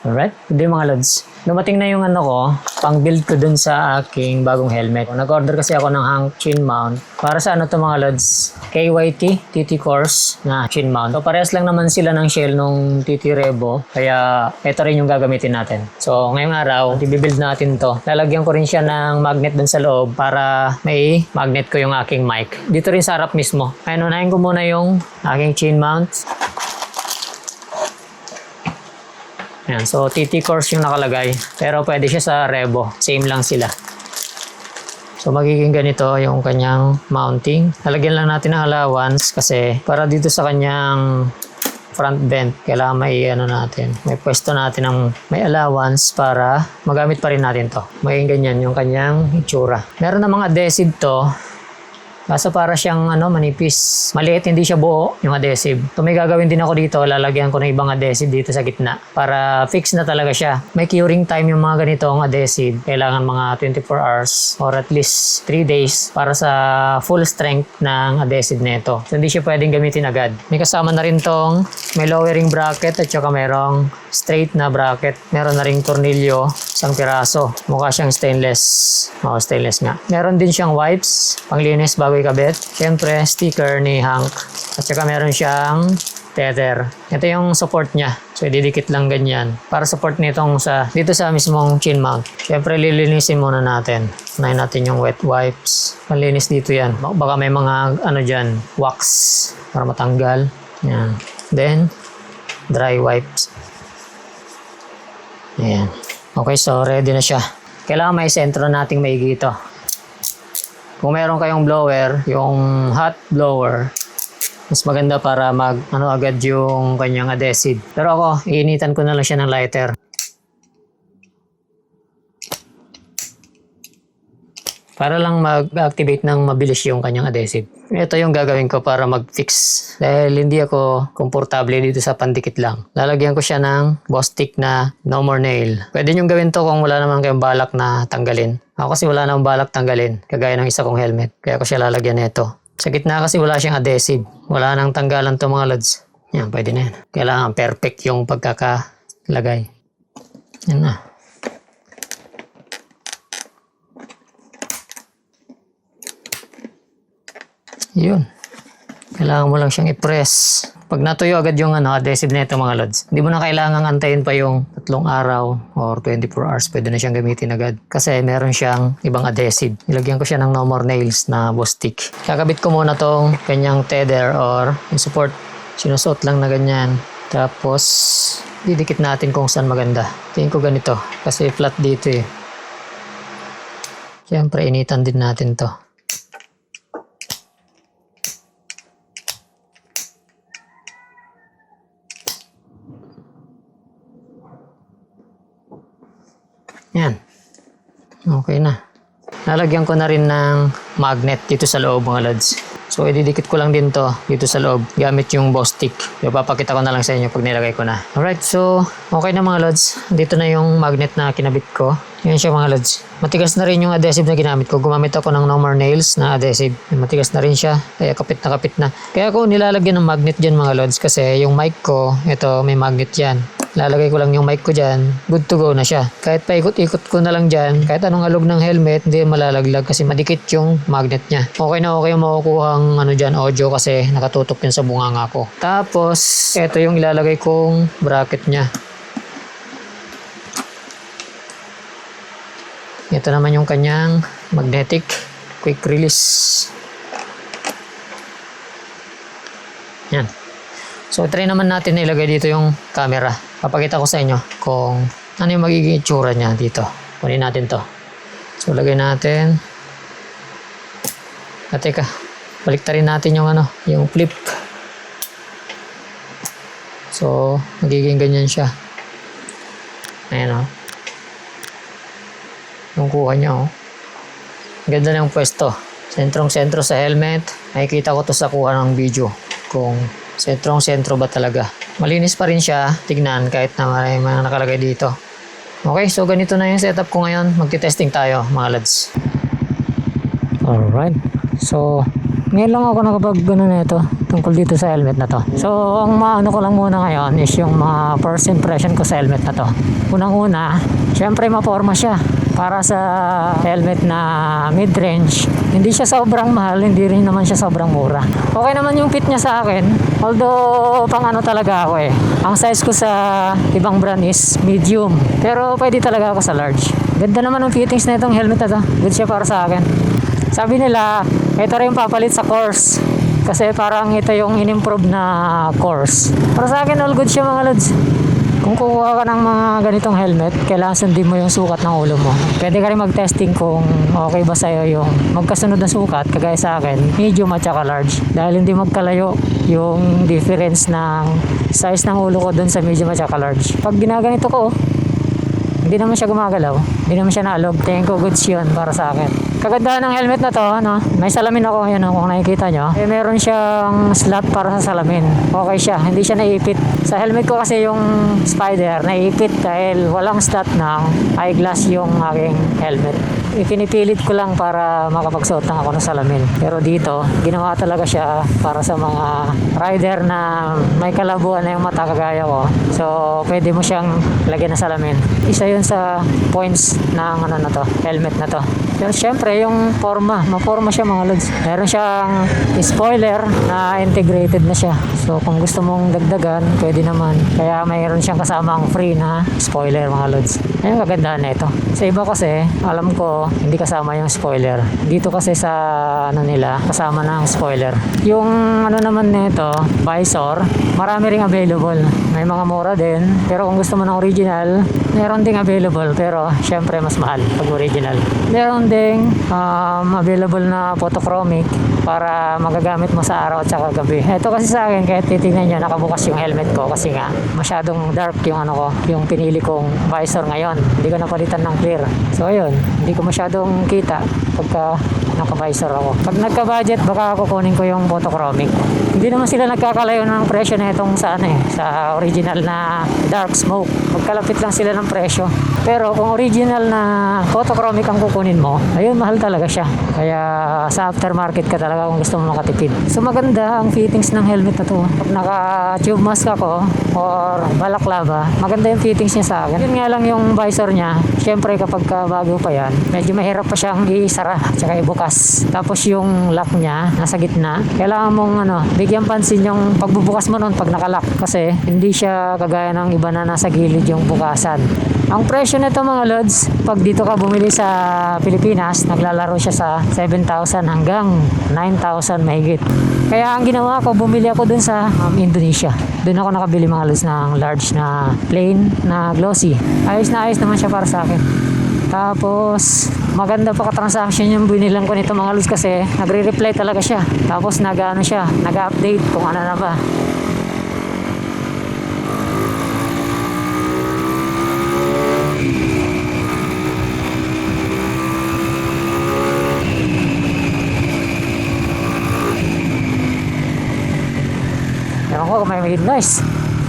Alright, hindi mga lods. Dumating na yung ano ko, pang build ko dun sa aking bagong helmet. Nag-order kasi ako ng hang chin mount. Para sa ano to mga lods? KYT, TT Course na chin mount. So parehas lang naman sila ng shell nung TT Revo. Kaya ito rin yung gagamitin natin. So ngayong araw, i-build natin to. Lalagyan ko rin siya ng magnet dun sa loob para may magnet ko yung aking mic. Dito rin sa harap mismo. Ayun, unahin ko muna yung aking chin mount. Ayan, so TT Course yung nakalagay, pero pwede siya sa Revo, same lang sila. So magiging ganito yung kanyang mounting. Lalagyan lang natin ng allowance kasi para dito sa kanyang front vent, kailangan may natin, may pwesto natin ng may allowance para magamit pa rin natin to. Magiging ganyan yung kanyang itsura. Meron na mga adhesive to. Kaso para siyang manipis. Maliit, hindi siya buo yung adhesive. So may gagawin din ako dito, lalagyan ko ng ibang adhesive dito sa gitna para fix na talaga siya. May curing time yung mga ganitong adhesive. Kailangan mga 24 hours or at least 3 days para sa full strength ng adhesive nito. So hindi siya pwedeng gamitin agad. May kasama na rin tong may lowering bracket at saka merong straight na bracket. Meron na ring tornilyo, isang piraso. Mukha siyang stainless. Stainless nga. Meron din siyang wipes, panglinis bago ikabit. Siyempre, sticker ni Hank. At saka meron siyang tether. Ito yung support niya. So, ididikit lang ganyan. Para support nitong dito sa mismong chin mount. Siyempre, lilinisin muna natin. Unahin natin yung wet wipes. Panlinis dito yan. Baka may mga dyan, wax para matanggal. Yan. Then, dry wipes. Ayan. Okay, so ready na siya. Kailangan may sentro nating maigi ito. Kung meron kayong blower, yung hot blower, mas maganda para agad yung kanyang adhesive. Pero ako, iinitan ko na lang siya ng lighter. Para lang mag-activate ng mabilis yung kanyang adhesive. Ito yung gagawin ko para mag-fix. Dahil hindi ako komportable dito sa pandikit lang. Lalagyan ko siya ng boss stick na no more nail. Pwede nyo gawin to kung wala naman kayong balak na tanggalin. Ako kasi wala namang balak tanggalin. Kagaya ng isa kong helmet. Kaya ko siya lalagyan nito. Sa gitna kasi wala siyang adhesive. Wala nang tanggalan to mga lods. Yan, pwede na yan. Kailangan perfect yung pagkakalagay. Yan na. Yun. Kailangan mo lang siyang i-press. Pag natuyo agad yung adhesive na ito mga lods, hindi mo na kailangan antayin pa yung 3 araw or 24 hours. Pwede na siyang gamitin agad. Kasi meron siyang ibang adhesive. Nilagyan ko siya ng no more nails na boss stick. Kakabit ko muna tong kanyang tether or yung support. Sinusot lang na ganyan. Tapos, didikit natin kung saan maganda. Tingin ko ganito. Kasi flat dito eh. Siyempre, initan din natin to. Yan. Okay na. Lalagyan ko na rin ng magnet dito sa loob mga lods. So, ididikit ko lang din to dito sa loob gamit yung boss stick. Ipapakita ko na lang sa inyo pag nilagay ko na. Alright, so okay na mga lods. Dito na yung magnet na kinabit ko. Yan siya mga lods. Matigas na rin yung adhesive na ginamit ko. Gumamit ako ng no more nails na adhesive. Matigas na rin siya. Kaya kapit na kapit na. Kaya ako nilalagyan ng magnet dyan mga lods kasi yung mic ko, ito may magnet yan. Lalagay ko lang yung mic ko dyan, good to go na siya. Kahit paikot-ikot ko na lang dyan, kahit anong alog ng helmet, hindi malalaglag kasi madikit yung magnet niya. Okay na okay yung makukuhang dyan, audio kasi nakatutok yun sa bunganga ko. Tapos, ito yung ilalagay kong bracket niya. Ito naman yung kanyang magnetic quick release. Yan. So, try naman natin na ilagay dito yung camera. Papakita ko sa inyo kung ano yung magiging itsura niya dito. Kunin natin to. So, lagay natin. At teka, baliktarin natin yung yung flip. So, magiging ganyan siya. Ayan o. Yung kuha niya o. Ganda na yung pwesto. Sentrong-sentro sa helmet. Nakikita ko to sa kuha ng video. Kung sentrong-sentro ba talaga. Malinis pa rin siya, tignan kahit na may mga nakalagay dito. Okay, so ganito na yung setup ko ngayon. Magti-testing tayo mga lads. Alright, so Ngayon lang ako nakapag na ito tungkol dito sa helmet na to. So, ang maano ko lang muna ngayon is yung mga first impression ko sa helmet na to. Unang-una, syempre maporma siya para sa helmet na mid-range. Hindi siya sobrang mahal, hindi rin naman siya sobrang mura. Okay naman yung fit niya sa akin. Although, pang ano talaga ako eh. Ang size ko sa ibang brand is medium. Pero pwede talaga ako sa large. Ganda naman ang fittings na itong helmet na to. Good siya para sa akin. Sabi nila, ito rin yung papalit sa course. Kasi parang ito yung in-improve na course. Para sa akin, all good siya mga lods. Kung kukuha ka ng mga ganitong helmet, kailangan sundin mo yung sukat ng ulo mo. Pwede ka rin mag-testing kung okay ba sa'yo yung magkasunod na sukat, kagaya sa akin, medium at saka large. Dahil hindi magkalayo yung difference ng size ng ulo ko dun sa medium at saka large. Pag ginaganito ko, hindi naman siya gumagalaw. Hindi naman siya naalog. Tingin ko goods yun para sa akin. Kagandahan ng helmet na to, no? May salamin ako, yan kung nakikita nyo. Eh, meron siyang slot para sa salamin. Okay siya, hindi siya naiipit. Sa helmet ko kasi yung Spider, naiipit dahil walang slot ng eyeglass yung aking helmet. Ipinipilit ko lang para makapagsuot ng ako ng salamin. Pero dito, ginawa talaga siya para sa mga rider na may kalabuan na yung mata kagaya ko. So, pwede mo siyang lagyan ng salamin. Isa yun sa points ng ano na to, helmet na to. Pero syempre, yung forma, maporma siya mga lods. Meron siyang spoiler na integrated na siya. So, kung gusto mong dagdagan, pwede naman. Kaya mayroon siyang kasamang free na spoiler mga lods. Ayun, kagandahan na ito. Sa iba kasi, alam ko, hindi kasama yung spoiler. Dito kasi sa ano nila, kasama na ang spoiler. Yung ano naman nito, visor, marami ring available. May mga mura din. Pero kung gusto mo ng original, meron ding available. Pero syempre mas mahal pag original. Meron ding available na photochromic para magagamit mo sa araw at saka gabi. Ito kasi sa akin, kahit titignan nyo, nakabukas yung helmet ko kasi nga masyadong dark yung ano ko, yung pinili kong visor ngayon. Hindi ko napalitan ng clear. So ayun, hindi ko masyadong kita pagka naka-visor ako. Pag nagka-budget, baka kukunin ko yung photochromic. Hindi naman sila nagkakalayo ng presyo na itong sa ano sa original na dark smoke. Magkalapit lang sila ng presyo. Pero kung original na photochromic ang kukunin mo, ayun, mahal talaga siya. Kaya sa aftermarket ka talaga kung gusto mo makatipid. So maganda ang fittings ng helmet na to. Pag naka-tube mask ako or balaklava, maganda yung fittings niya sa akin. Yun nga lang yung visor niya. Siyempre kapag bago pa yan, medyo mahirap pa siyang isara tsaka ibukas. Tapos yung lock niya nasa gitna. Kailangan mong bigyan pansin yung pagbubukas mo nun pag nakalock. Kasi hindi siya kagaya ng iba na nasa gilid yung bukasan. Ang presyo nito mga lods, pag dito ka bumili sa Pilipinas, naglalaro siya sa 7,000 hanggang 9,000 mahigit. Kaya ang ginawa ko, bumili ako dun sa Indonesia. Dun ako nakabili mga lods ng large na plain na glossy. Ayos na ayos naman siya para sa akin. Tapos, maganda pa ka-transaction yung binilang ko nito mga lods kasi nagre-reply talaga siya. Tapos nag-update kung ano na ba. Ewan ko kung may nice.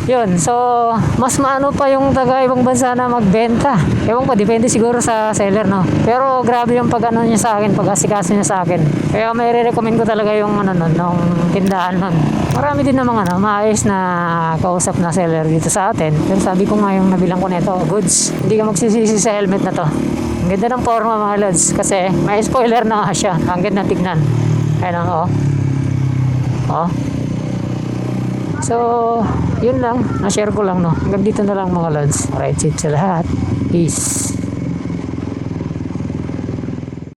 Yun, so mas maano pa yung taga ibang bansa na magbenta. Ewan ko, depende siguro sa seller, no? Pero grabe yung pag-ano niya sa akin, pag-asikaso niya sa akin. Kaya may re-recommend ko talaga yung nung tindahan nun. Marami din namang maayos na kausap na seller dito sa atin. Pero sabi ko nga yung nabilang ko nito, goods. Hindi ka magsisisi sa helmet na to. Ang ganda ng forma mga lods kasi may spoiler na nga siya. Ang ganda tignan. Ayun oh. Oh. So, yun lang. Na-share ko lang, no? Hanggang dito na lang mga lods. Right, sit sa lahat. Peace.